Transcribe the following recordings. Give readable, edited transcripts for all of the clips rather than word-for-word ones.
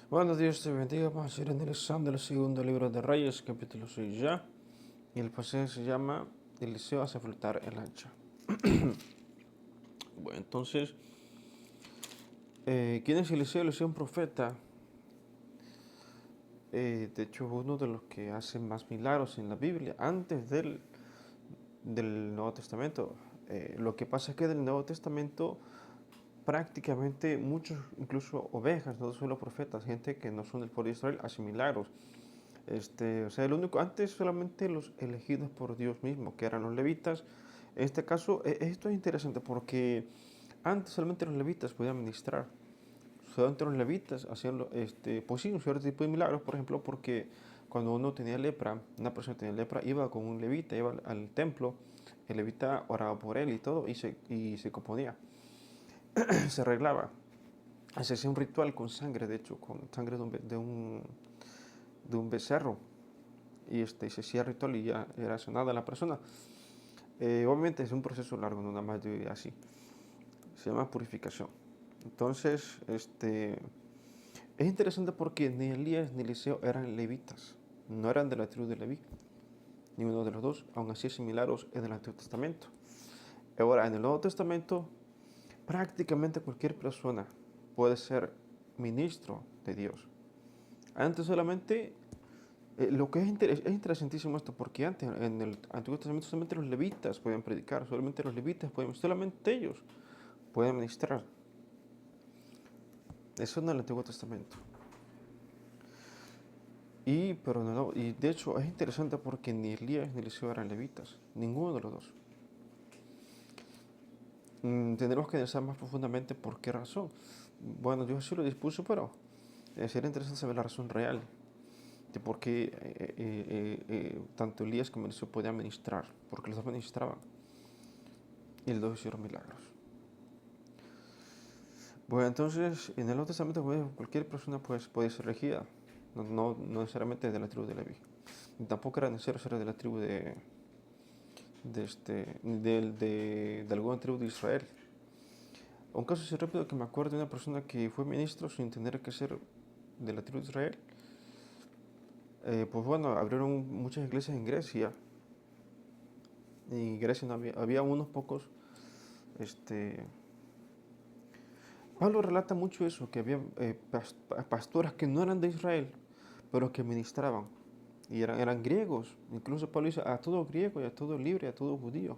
Bueno, Dios te bendiga. Vamos a ir analizando el segundo libro de Reyes, capítulo 6 ya. Y el pasaje se llama Eliseo hace flotar el hacha. Bueno, entonces, ¿quién es Eliseo? Eliseo es un profeta. De hecho, uno de los que hace más milagros en la Biblia, antes del Nuevo Testamento. Lo que pasa es que del Nuevo Testamento prácticamente muchos, incluso ovejas, no solo profetas, gente que no son del pueblo de Israel, hace milagros. O sea, el único, antes solamente los elegidos por Dios mismo, que eran los levitas. En este caso, esto es interesante porque antes solamente los levitas podían ministrar. Solamente los levitas hacían, pues sí, un cierto tipo de milagros, por ejemplo, porque cuando uno tenía lepra, una persona tenía lepra, iba con un levita, iba al templo, el levita oraba por él y todo, y se componía, se arreglaba. Se hacía un ritual con sangre, de hecho, con sangre de un becerro, y se hacía ritual y ya era sanada la persona. Obviamente es un proceso largo, no nada más de así. Se llama purificación. Entonces, es interesante porque ni Elías ni Eliseo eran levitas, no eran de la tribu de Leví, ni uno de los dos, aún así similares en el Antiguo Testamento. Ahora, en el Nuevo Testamento, prácticamente cualquier persona puede ser ministro de Dios. Antes solamente lo que es interesantísimo esto, porque antes en el Antiguo Testamento solamente los levitas podían predicar, solamente ellos pueden ministrar. Eso en el Antiguo Testamento. Pero no, y de hecho es interesante porque ni Elías ni Eliseo eran levitas, ninguno de los dos. Tendremos que analizar más profundamente por qué razón. Bueno, Dios así lo dispuso, pero sería interesante saber la razón real de por qué tanto Elías como Eliseo podían ministrar, porque los dos ministraban y los dos hicieron milagros. Bueno, entonces en el Nuevo Testamento cualquier persona puede ser elegida, no necesariamente de la tribu de Leví. Tampoco era necesario ser de la tribu de alguna tribu de Israel. Un caso así rápido que me acuerdo de una persona que fue ministro sin tener que ser de la tribu de Israel. Pues bueno, abrieron muchas iglesias en Grecia. Y en Grecia no había unos pocos. Pablo relata mucho eso, que había pastoras que no eran de Israel, pero que ministraban. Y eran griegos. Incluso Pablo dice a todo griego y a todo libre, a todo judío.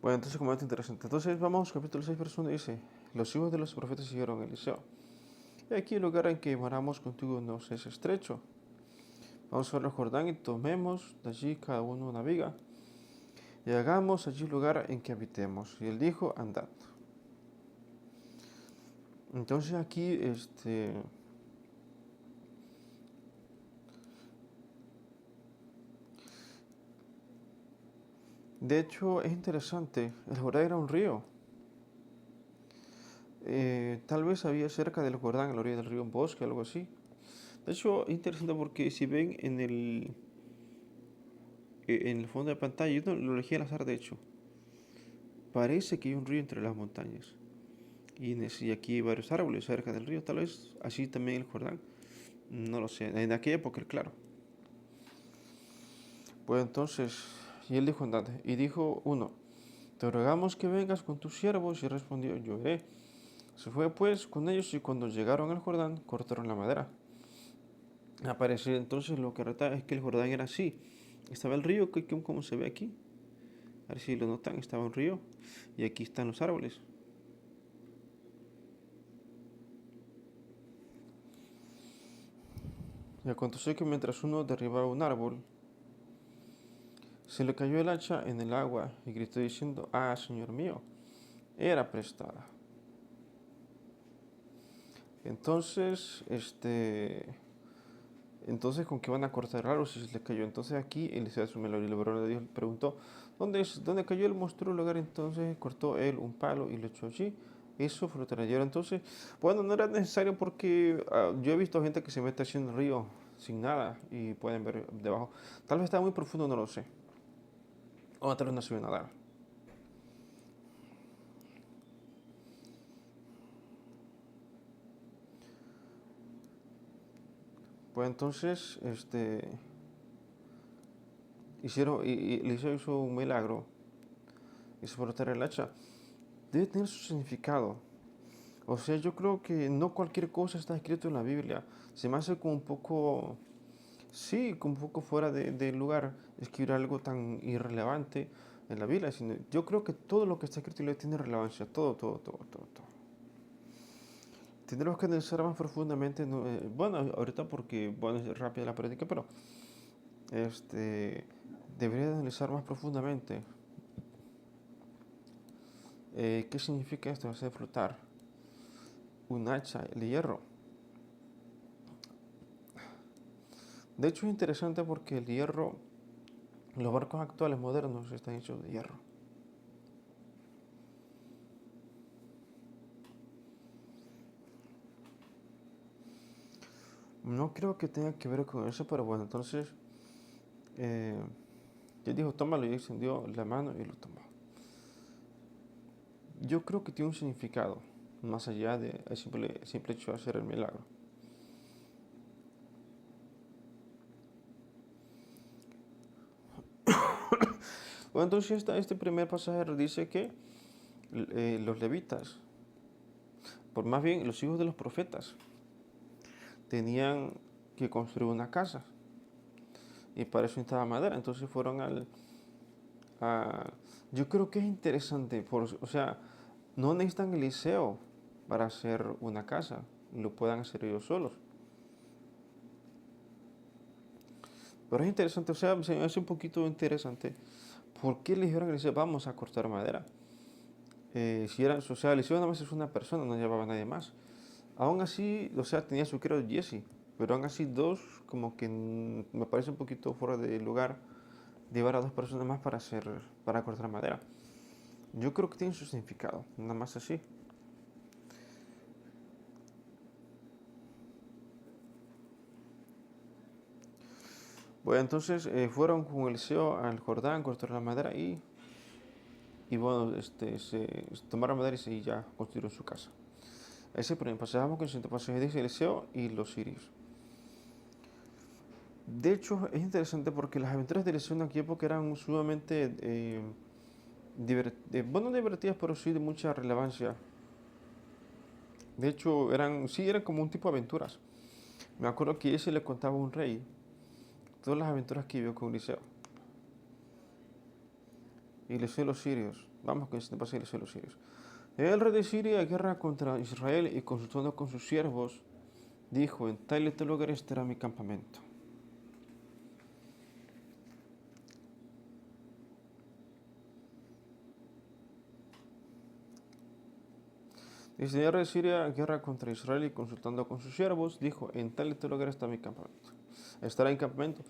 Bueno, entonces como es interesante. Entonces vamos, capítulo 6, verso 1 dice, los hijos de los profetas siguieron a Eliseo. Y aquí el lugar en que moramos contigo nos es estrecho. Vamos a ver el Jordán y tomemos de allí cada uno una viga y hagamos allí lugar en que habitemos. Y él dijo, andad. Entonces aquí, de hecho es interesante, el Jordán era un río. Tal vez había cerca del Jordán, a la orilla del río, un bosque, algo así. De hecho es interesante porque si ven en el fondo de pantalla, yo no lo elegí al azar de hecho, parece que hay un río entre las montañas. Y aquí hay varios árboles cerca del río, tal vez así también el Jordán. No lo sé, en aquella época, claro. Pues entonces, y él dijo, andate. Y dijo uno, te rogamos que vengas con tus siervos. Y respondió, yo iré. Se fue pues con ellos y cuando llegaron al Jordán, cortaron la madera. Aparece entonces lo que reta es que el Jordán era así. Estaba el río, como se ve aquí. A ver si lo notan, estaba un río. Y aquí están los árboles. Y aconteció que mientras uno derribaba un árbol, se le cayó el hacha en el agua y gritó diciendo, ah, Señor mío, era prestada. Entonces, ¿con qué van a cortar el árbol si se le cayó? Entonces aquí Eliseo Sumelor y el varón de Dios le preguntó, ¿dónde cayó el monstruo lugar? Entonces cortó él un palo y lo echó allí. Eso fue lo que trajeron. Entonces, bueno, no era necesario porque yo he visto gente que se mete así en el río sin nada y pueden ver debajo. Tal vez está muy profundo, no lo sé. O tal vez no se ve nadar. Pues entonces, Eliseo hizo un milagro, hizo brotar el hacha. Debe tener su significado. O sea, yo creo que no cualquier cosa está escrito en la Biblia. Se me hace como un poco, sí, como un poco fuera de lugar escribir algo tan irrelevante en la Biblia. Yo creo que todo lo que está escrito en la Biblia tiene relevancia. Todo, todo, todo, todo, todo. Tendremos que analizar más profundamente, bueno, ahorita porque, bueno, es rápida la práctica, pero este, debería analizar más profundamente qué significa esto, hacer flotar un hacha de hierro. De hecho es interesante porque el hierro, los barcos actuales modernos están hechos de hierro. No creo que tenga que ver con eso, pero bueno, entonces eh, él dijo, tómalo, y extendió la mano y lo tomó. Yo creo que tiene un significado, más allá del simple hecho de hacer el milagro. Bueno, entonces este primer pasaje dice que los levitas, por más bien los hijos de los profetas, tenían que construir una casa y para eso necesitaba madera. Entonces fueron yo creo que es interesante, o sea, no necesitan Eliseo para hacer una casa, lo puedan hacer ellos solos. Pero es interesante, o sea, se me hace un poquito interesante. ¿Por qué le dijeron a Eliseo, vamos a cortar madera? Si eran, o sea, Eliseo nada más es una persona, no llevaba a nadie más. Aún así, o sea, tenía su criado Jesse, pero aún así dos, como que me parece un poquito fuera de lugar llevar a dos personas más para cortar madera. Yo creo que tiene su significado, nada más así. Bueno, entonces fueron con Eliseo al Jordán, cortaron la madera y bueno, se tomaron madera y ya construyeron su casa. Ese primer pasaje, vamos con el siguiente pasaje, dice Eliseo y los sirios. De hecho, es interesante porque las aventuras de Eliseo en aquella época eran sumamente, bueno, divertidas, pero sí de mucha relevancia. De hecho, eran como un tipo de aventuras. Me acuerdo que ese le contaba a un rey todas las aventuras que vivió con Eliseo. Y Eliseo y los sirios. Vamos con este pasaje, Eliseo y los sirios. El rey de Siria, guerra contra Israel y consultando con sus siervos, dijo, en tal y tal lugar estará mi campamento. Dice, el rey de Siria, guerra contra Israel y consultando con sus siervos, dijo, en tal y tal lugar está mi campamento. Estará en campamento.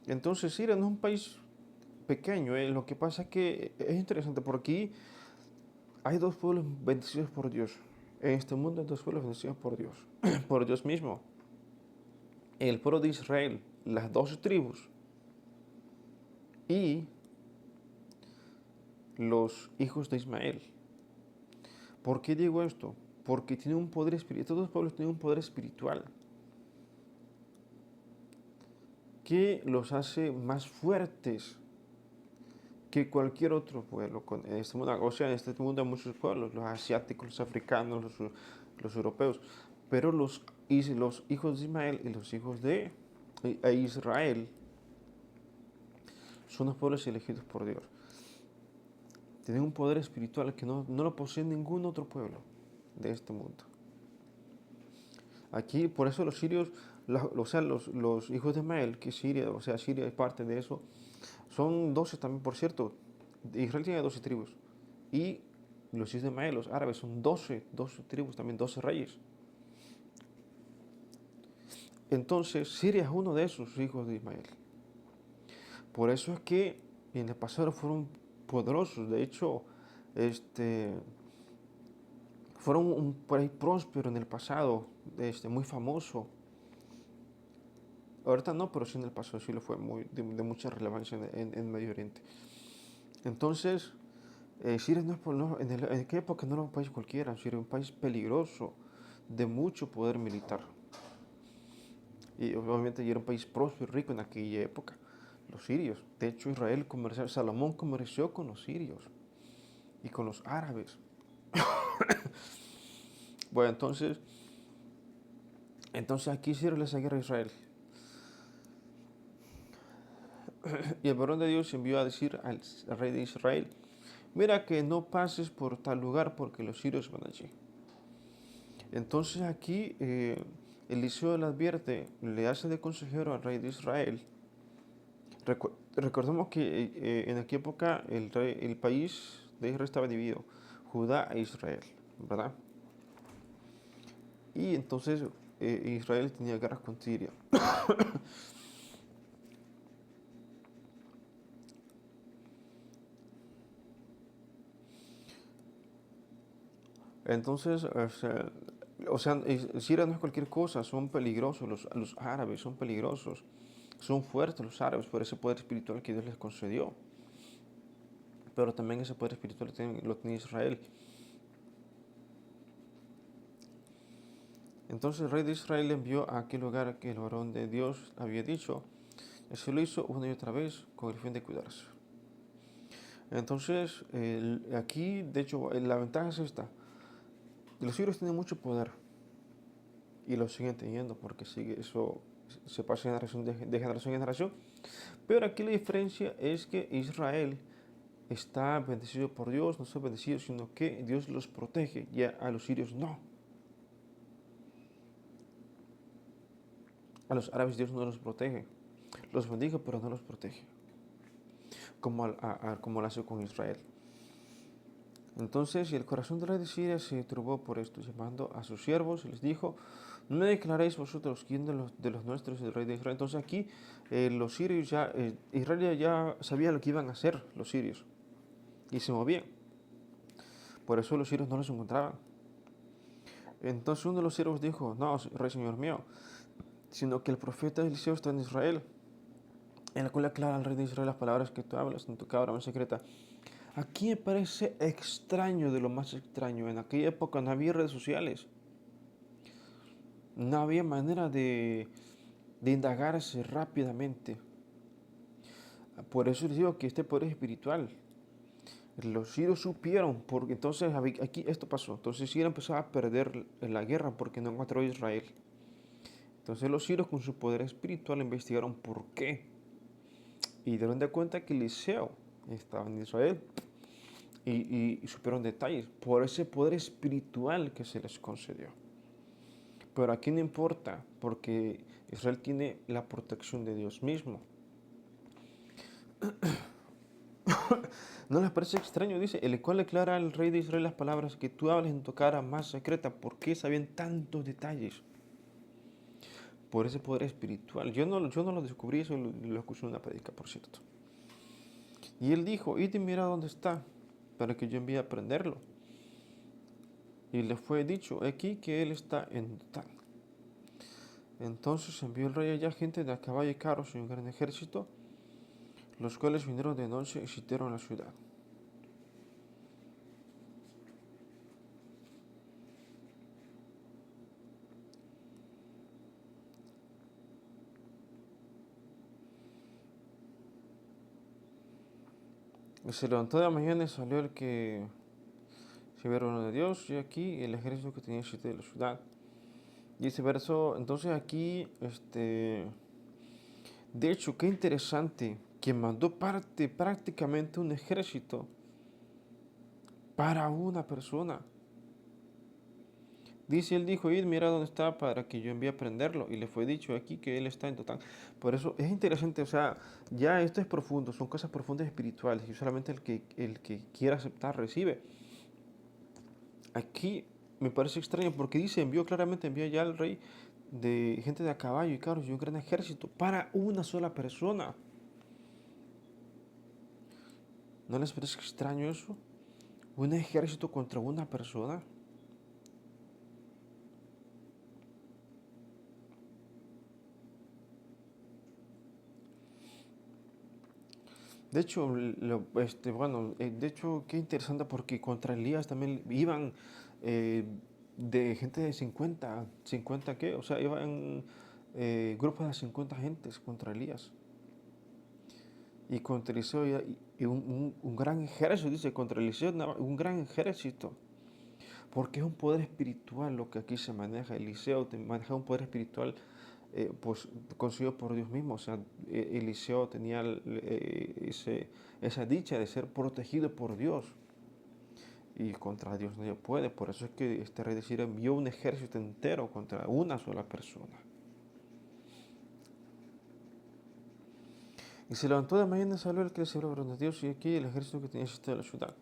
Entonces Siria no es un país pequeño, lo que pasa es que es interesante, porque aquí hay dos pueblos bendecidos por Dios. En este mundo hay dos pueblos bendecidos por Dios, por Dios mismo. El pueblo de Israel, las 12 tribus y los hijos de Ismael. ¿Por qué digo esto? Porque tiene un poder espiritual, todos los pueblos tienen un poder espiritual que los hace más fuertes que cualquier otro pueblo en este mundo. O sea, en este mundo hay muchos pueblos, los asiáticos, los africanos, los europeos, pero los hijos de Ismael y los hijos de Israel son los pueblos elegidos por Dios. Tienen un poder espiritual que no lo posee ningún otro pueblo de este mundo. Aquí, por eso los sirios, o sea, los hijos de Ismael, que Siria, o sea, Siria es parte de eso, son 12 también, por cierto. Israel tiene 12 tribus. Y los hijos de Ismael, los árabes, son 12 tribus, también 12 reyes. Entonces, Siria es uno de esos hijos de Ismael. Por eso es que en el pasado fueron poderosos. De hecho, fueron un país próspero en el pasado, muy famoso. Ahorita no, pero sí en el pasado sí lo fue de mucha relevancia en Medio Oriente. Entonces, Siria en aquella época no era un país cualquiera, Siria era un país peligroso, de mucho poder militar. Y obviamente ya era un país próspero y rico en aquella época, los sirios. De hecho, Israel comerció, Salomón comerció con los sirios y con los árabes. Bueno, entonces aquí hicieron esa guerra a Israel. Y el varón de Dios envió a decir al rey de Israel, mira que no pases por tal lugar porque los sirios van allí. Entonces aquí Eliseo le advierte, le hace de consejero al rey de Israel. Recordemos que en aquella época el país de Israel estaba dividido, Judá e Israel, ¿verdad? Y entonces Israel tenía guerras con Siria. Entonces, Siria no es cualquier cosa, son peligrosos, los árabes son peligrosos, son fuertes los árabes por ese poder espiritual que Dios les concedió. Pero también ese poder espiritual lo tenía Israel. Entonces el rey de Israel envió a aquel lugar que el varón de Dios había dicho. Y así lo hizo una y otra vez con el fin de cuidarse. Entonces, aquí, de hecho, la ventaja es esta. Los sirios tienen mucho poder y lo siguen teniendo porque sigue, eso se pasa de generación en generación. Pero aquí la diferencia es que Israel está bendecido por Dios, no está bendecido, sino que Dios los protege y a los sirios no. A los árabes Dios no los protege. Los bendiga, pero no los protege. Como lo hace con Israel. Entonces, y el corazón del rey de Siria se turbó por esto, llamando a sus siervos y les dijo, no me declaréis vosotros quién de los nuestros es el rey de Israel. Entonces aquí los sirios Israel ya sabía lo que iban a hacer los sirios y se movían. Por eso los sirios no los encontraban. Entonces uno de los siervos dijo, no, rey señor mío, sino que el profeta Eliseo está en Israel, en la cual aclara al rey de Israel las palabras que tú hablas en tu cámara secreta. Aquí me parece extraño de lo más extraño. En aquella época no había redes sociales. No había manera de indagarse rápidamente. Por eso les digo que este poder es espiritual. Los sirios supieron, porque entonces aquí esto pasó. Entonces Siria empezó a perder la guerra porque no encontró a Israel. Entonces los sirios con su poder espiritual investigaron por qué. Y dieron de cuenta que Eliseo estaba en Israel. Y supieron detalles por ese poder espiritual que se les concedió. Pero aquí no importa, porque Israel tiene la protección de Dios mismo. ¿No les parece extraño? Dice, el cual declara al rey de Israel las palabras que tú hablas en tu cara más secreta. ¿Por qué sabían tantos detalles? Por ese poder espiritual. Yo no lo descubrí, eso lo escuché en una predica, por cierto. Y él dijo, id y mira dónde está, para que yo envíe a prenderlo. Y le fue dicho aquí que él está en Dotán. Entonces envió el rey allá gente de a caballo y carros y un gran ejército, los cuales vinieron de noche y sitiaron la ciudad. Y se levantó de la mañana y salió el que se vieron de Dios y aquí el ejército que tenía siete de la ciudad. Y ese verso, entonces aquí, de hecho, qué interesante que mandó parte prácticamente un ejército para una persona. Dice, él dijo, id, mira dónde está para que yo envíe a prenderlo. Y le fue dicho aquí que él está en Dotán. Por eso es interesante, o sea, ya esto es profundo, son cosas profundas espirituales y solamente el que quiera aceptar recibe. Aquí me parece extraño porque dice, envió ya al rey de gente de a caballo y carros y un gran ejército para una sola persona. ¿No les parece extraño eso? ¿Un ejército contra una persona? De hecho, de hecho, qué interesante porque contra Elías también iban eh, de gente de 50 ¿qué? O sea, iban grupos de 50 gentes contra Elías. Y contra Eliseo, y un gran ejército, dice, contra Eliseo, un gran ejército. Porque es un poder espiritual lo que aquí se maneja. Eliseo maneja un poder espiritual pues conseguido por Dios mismo. O sea, Eliseo tenía esa dicha de ser protegido por Dios. Y contra Dios nadie puede. Por eso es que este rey de Siria envió un ejército entero contra una sola persona. Y se levantó de mañana y salió el que le sirvió de Dios, y aquí el ejército que tenía de la ciudad,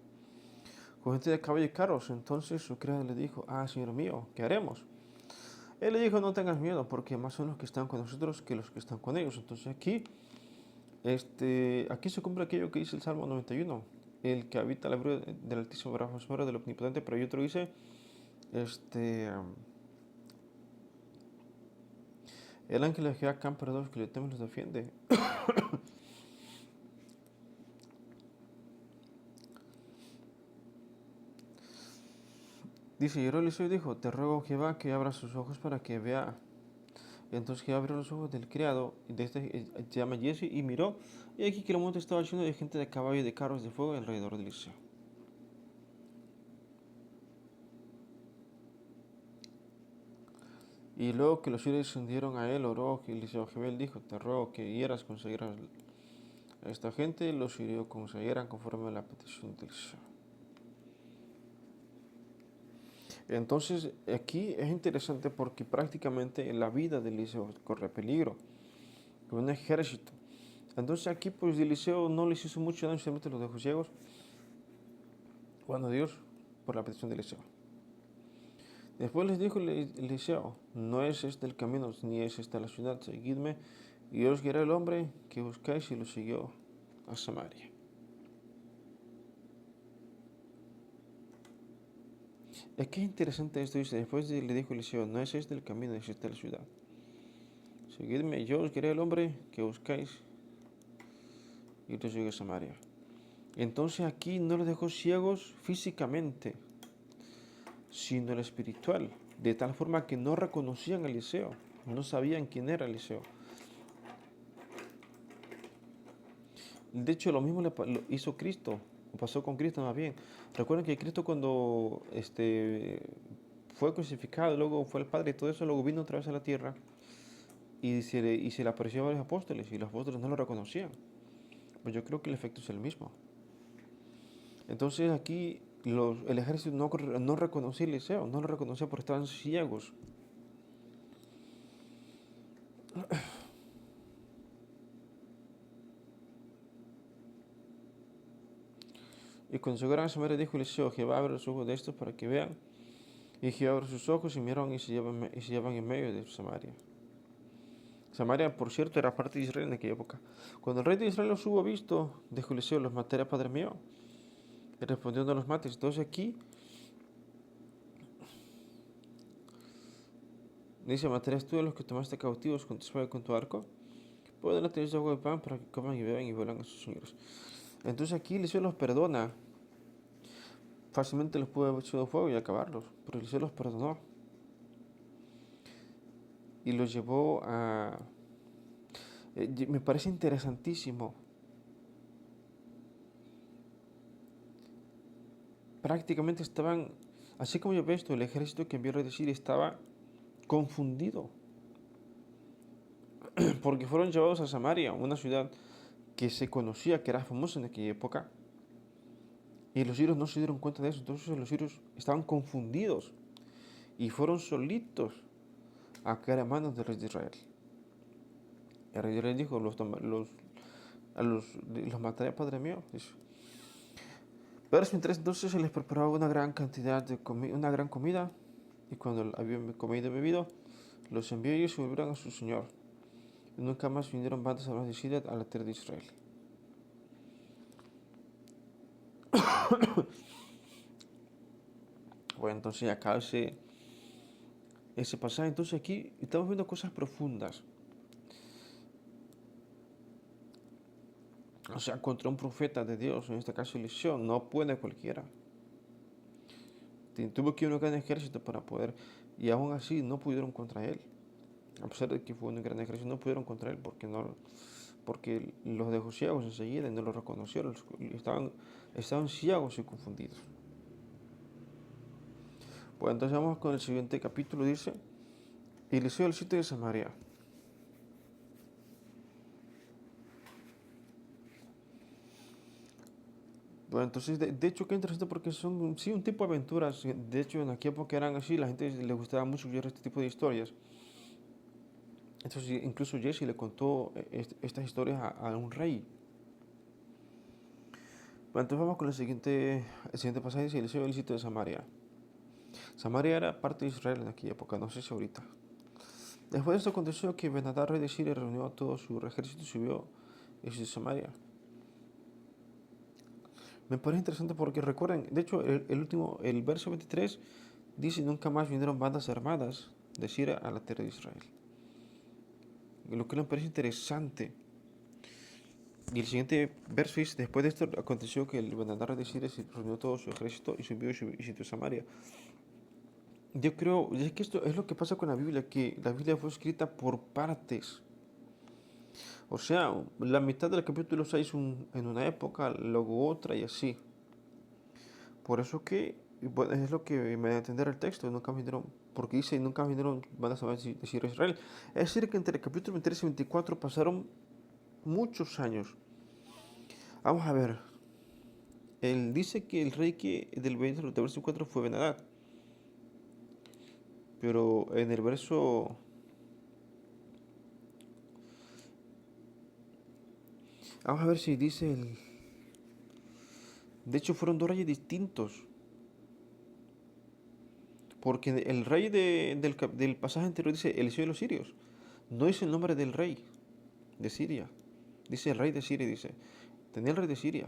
con gente de caballo y carros. Entonces su criado le dijo: Señor mío, ¿qué haremos? Él le dijo: no tengas miedo, porque más son los que están con nosotros que los que están con ellos. Entonces aquí se cumple aquello que dice el Salmo 91. El que habita la abrigo del Altísimo bajo la sombra del Omnipotente. Pero hay otro dice, el ángel de Jehová acampa a los que le temen, los defiende. Dice: lloró Eliseo y dijo: te ruego, Jehová, que abra sus ojos para que vea. Y entonces Jehová abrió los ojos del criado, de se llama Jesse, y miró, y aquí que el monte estaba lleno de gente de caballo y de carros de fuego alrededor de Eliseo. Y luego que los sirios descendieron a él, oró Eliseo a Jehová, dijo: te ruego que hieras, conseguirás a esta gente. Y los sirios consiguieran conforme a la petición de Eliseo. Entonces aquí es interesante porque prácticamente la vida de Eliseo corre peligro, con un ejército. Entonces aquí pues Eliseo no les hizo mucho daño, simplemente los dejó ciegos. Cuando Dios, por la petición de Eliseo. Después les dijo Eliseo: no es este el camino, ni es esta la ciudad, seguidme, y yo os guiaré el hombre que buscáis. Y lo siguió a Samaria. Es que es interesante esto, dice, después le dijo Eliseo: no es este el camino, es esta la ciudad. Seguidme, yo os guiaré el hombre que buscáis. Y lo siguió a Samaria. Entonces aquí no los dejó ciegos físicamente, sino el espiritual, de tal forma que no reconocían a Eliseo, no sabían quién era Eliseo. De hecho, lo mismo lo hizo Cristo, o pasó con Cristo más bien. Recuerden que Cristo, cuando fue crucificado, luego fue el Padre y todo eso, luego vino otra vez a la tierra y se le apareció a varios apóstoles, y los apóstoles no lo reconocían. Pues yo creo que el efecto es el mismo. Entonces aquí el ejército no reconocía a Eliseo, no lo reconocía porque estaban ciegos. Y cuando llegaron a Samaria, dijo Eliseo: Jehová abre los ojos de estos para que vean. Y Jehová abre sus ojos, y miraron, y se llevan en medio de Samaria. Samaria, por cierto, era parte de Israel en aquella época. Cuando el rey de Israel los hubo visto, dijo Eliseo: los mataré, padre mío. Y respondió: no los mates. Entonces aquí dice: ¿matarías tú a los que tomaste cautivos con tu espada y con tu arco? Pues no tenéis agua de pan para que coman y beban y vuelan a sus señores. Entonces aquí Eliseo los perdona. Fácilmente los pudo haber echado fuego y acabarlos, pero Eliseo los perdonó. Y los llevó a... me parece interesantísimo. Prácticamente estaban, así como yo veo esto, el ejército que envió el rey de Siria estaba confundido. Porque fueron llevados a Samaria, una ciudad que se conocía, que era famosa en aquella época. Y los sirios no se dieron cuenta de eso. Entonces los sirios estaban confundidos y fueron solitos a caer a manos del rey de Israel. El rey de Israel dijo: los mataré, padre mío. Pero mientras entonces se les preparaba una gran cantidad de una gran comida, y cuando habían comido y bebido, los envió y se volvieron a su señor. Y nunca más vinieron bandas armadas de Siria a la tierra de Israel. Bueno, entonces acá ese pasaje. Entonces aquí estamos viendo cosas profundas. O sea, contra un profeta de Dios, en este caso Eliseo, no puede cualquiera. Tuvo que ir un gran ejército para poder, y aún así no pudieron contra él. A pesar de que fue un gran ejército, no pudieron contra él porque los dejó ciegos enseguida y no lo reconocieron. Estaban ciegos y confundidos. Pues entonces vamos con el siguiente capítulo. Dice: y Eliseo al sitio de Samaria. Bueno, entonces, de hecho, qué interesante porque son, sí, un tipo de aventuras. De hecho, en aquella época eran así, la gente le gustaba mucho ver este tipo de historias. Entonces, incluso Jesse le contó estas historias a un rey. Bueno, entonces vamos con el siguiente pasaje. Dice: Eliseo el sitio de Samaria. Samaria era parte de Israel en aquella época, no sé si ahorita. Después de esto aconteció que Ben-Hadad, rey de Siria, reunió a todo su ejército y subió a Samaria. Me parece interesante porque recuerden, de hecho, el verso 23 dice: nunca más vinieron bandas armadas de Siria a la tierra de Israel. Lo que me parece interesante. Y el siguiente verso dice: después de esto aconteció que el Ben-Hadad, rey de Siria, se reunió todo su ejército y subió y sitió Samaria. Yo creo, es que esto es lo que pasa con la Biblia, que la Biblia fue escrita por partes. O sea, la mitad del capítulo 6 en una época, luego otra y así. Por eso que, bueno, es lo que me da a entender el texto, nunca vinieron, porque dice: nunca vinieron, van a saber decir Israel. Es decir, que entre el capítulo 23 y 24 pasaron muchos años. Vamos a ver, él dice que el rey que del verso 4 fue Ben-Hadad, pero en el verso... Vamos a ver si dice el... De hecho, fueron dos reyes distintos. Porque el rey del pasaje anterior dice Eliseo de los sirios. No dice el nombre del rey de Siria. Dice el rey de Siria, dice. Tenía el rey de Siria.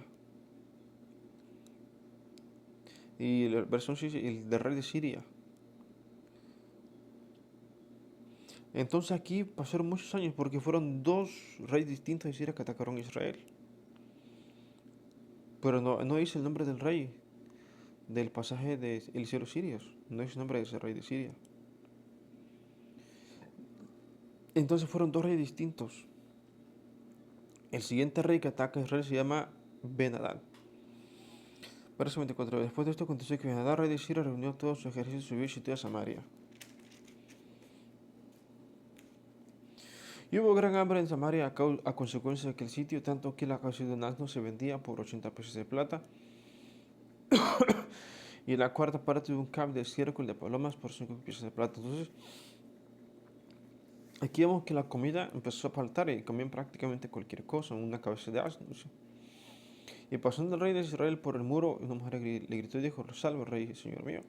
Y la versión dice el del rey de Siria. Entonces aquí pasaron muchos años porque fueron dos reyes distintos de Siria que atacaron a Israel. Pero no dice el nombre del rey del pasaje de Eliseo de los sirios. No dice el nombre de ese rey de Siria. Entonces fueron dos reyes distintos. El siguiente rey que ataca a Israel se llama Ben-Hadad. Verso 24. Después de esto aconteció que Ben-Hadad, rey de Siria, reunió a todos sus ejércitos y subió y sitió a Samaria. Y hubo gran hambre en Samaria a consecuencia de aquel sitio, tanto que la cabeza de un asno se vendía por 80 pesos de plata y la cuarta parte de un cab de estiércol de palomas por 5 piezas de plata. Entonces, aquí vemos que la comida empezó a faltar y comían prácticamente cualquier cosa, una cabeza de asno. ¿Sí? Y pasando el rey de Israel por el muro, una mujer le gritó y dijo: salve, rey, señor mío.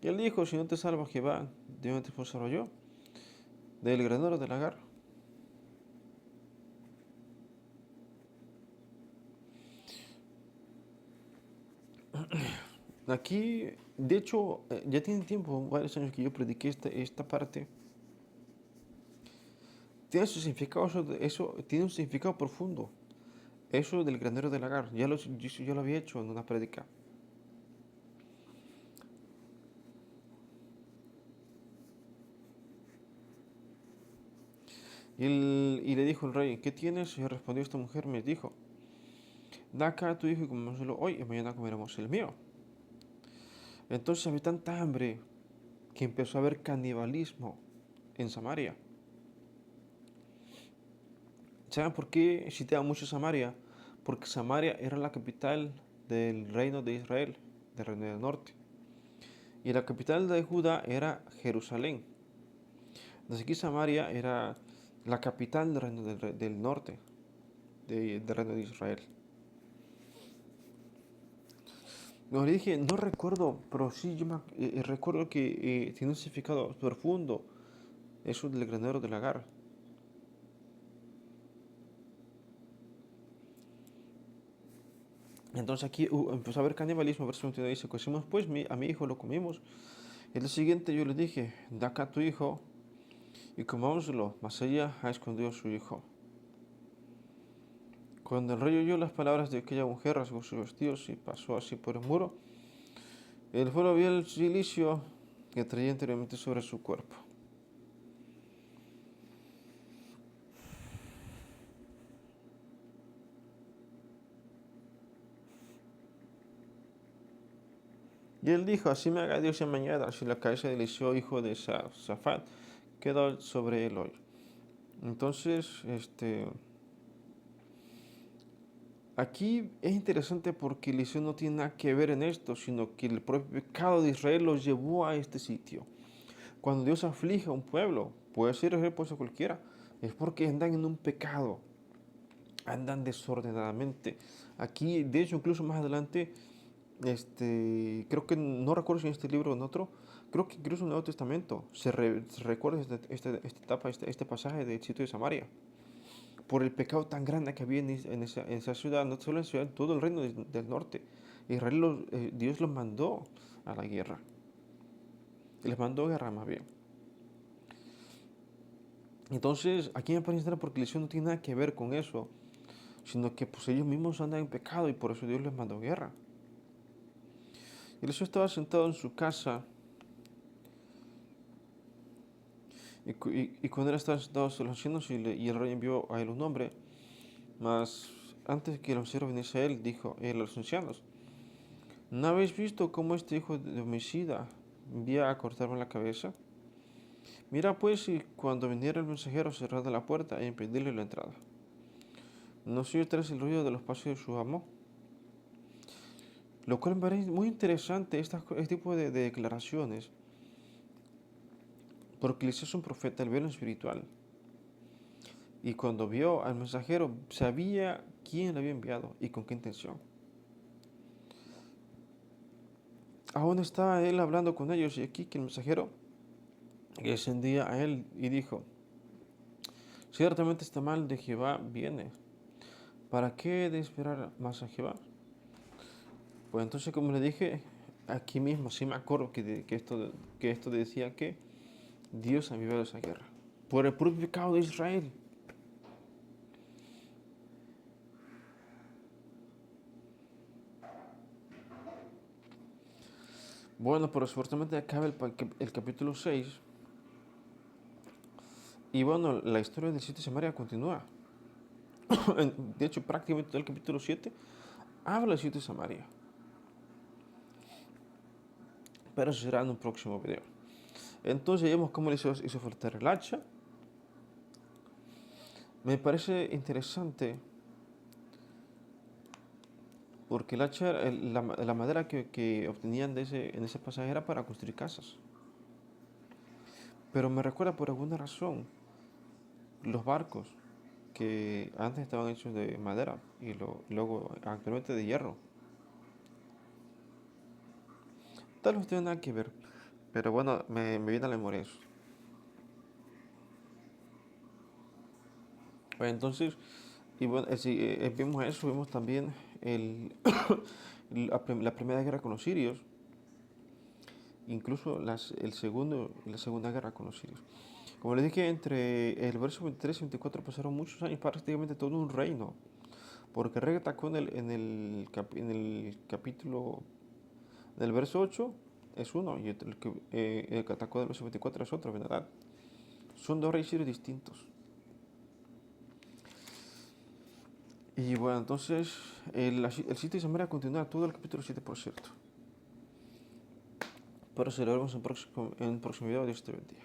Y él dijo: si no te salva Jehová, ¿de dónde te puedo salvar yo? Del granero del lagar. Aquí, de hecho, ya tiene tiempo, varios años que yo prediqué esta parte. Tiene su significado, eso tiene un significado profundo. Eso del granero del lagar, yo lo había hecho en una prédica. Y le dijo el rey: ¿qué tienes? Y respondió esta mujer, me dijo: da acá a tu hijo y comémoslo hoy y mañana comeremos el mío. Entonces había tanta hambre que empezó a haber canibalismo en Samaria. ¿Saben por qué citaba mucho Samaria? Porque Samaria era la capital del reino de Israel, del reino del norte. Y la capital de Judá era Jerusalén. Entonces aquí Samaria era la capital del reino del norte, del reino de Israel. Como le dije, no recuerdo, pero sí yo recuerdo que tiene un significado profundo eso del granero del lagar. Entonces aquí empezó a haber canibalismo, verso 29 dice: cocimos pues a mi hijo, lo comimos. Y el siguiente yo le dije: da acá a tu hijo y comámoslo. Mas ella ha escondido a su hijo. Cuando el rey oyó las palabras de aquella mujer, rasgó sus vestidos y pasó así por el muro. El fuego vio el silicio que traía anteriormente sobre su cuerpo. Y él dijo, así me haga Dios en mañana, si la cabeza de Eliseo, hijo de Safat, quedó sobre él hoy. Entonces, aquí es interesante porque Eliseo no tiene nada que ver en esto, sino que el propio pecado de Israel los llevó a este sitio. Cuando Dios aflige a un pueblo, puede ser Israel, puede ser cualquiera, es porque andan en un pecado, andan desordenadamente. Aquí, de hecho, incluso más adelante, creo que no recuerdo si en este libro o en otro, creo que incluso en el Nuevo Testamento se recuerda esta etapa, este pasaje del sitio de Samaria, por el pecado tan grande que había en esa ciudad, no solo en la ciudad, en todo el reino del norte. Israel, Dios los mandó a la guerra, les mandó guerra más bien. Entonces, aquí me parece porque la Eliseo no tiene nada que ver con eso, sino que pues ellos mismos andan en pecado y por eso Dios les mandó guerra. Eliseo estaba sentado en su casa y cuando él estaba sentado solucionándose y el rey envió a él un hombre, mas antes que el mensajero viniese a él, dijo él a los ancianos, ¿no habéis visto cómo este hijo de homicida envía a cortarme la cabeza? Mira pues si cuando viniera el mensajero cerrad la puerta e impedirle la entrada. ¿No se oye tras el ruido de los pasos de su amo? Lo cual me parece muy interesante este tipo de declaraciones, porque Eliseo es un profeta, él ve lo espiritual. Y cuando vio al mensajero, sabía quién le había enviado y con qué intención. Aún estaba él hablando con ellos y aquí que el mensajero descendía a él y dijo, ciertamente este mal de Jehová viene. ¿Para qué he de esperar más a Jehová? Pues entonces, como le dije, aquí mismo sí me acuerdo que esto decía que Dios ha enviado esa guerra por el propio pecado de Israel. Bueno, pero supuestamente acaba el capítulo 6. Y bueno, la historia del sitio de Samaria continúa. De hecho, prácticamente todo el capítulo 7 habla del sitio de Samaria. Pero eso será en un próximo video. Entonces vemos cómo le hizo faltar el hacha. Me parece interesante porque el hacha, la madera que obtenían en ese pasaje era para construir casas. Pero me recuerda por alguna razón los barcos que antes estaban hechos de madera y luego actualmente de hierro. Tal vez no tiene nada que ver, pero bueno, me viene a la memoria eso. Entonces, y bueno, vimos eso, vimos también la primera guerra con los sirios, incluso la segunda guerra con los sirios. Como les dije, entre el verso 23 y 24 pasaron muchos años, prácticamente todo un reino, porque el rey atacó en el capítulo del verso 8 es uno, y el que atacó del verso 24 es otro, ¿verdad? Son dos reyes sirios distintos. Y bueno, entonces el sitio de Samaria continúa todo el capítulo 7, por cierto. Pero se lo vemos en un próximo video. Dios te bendiga.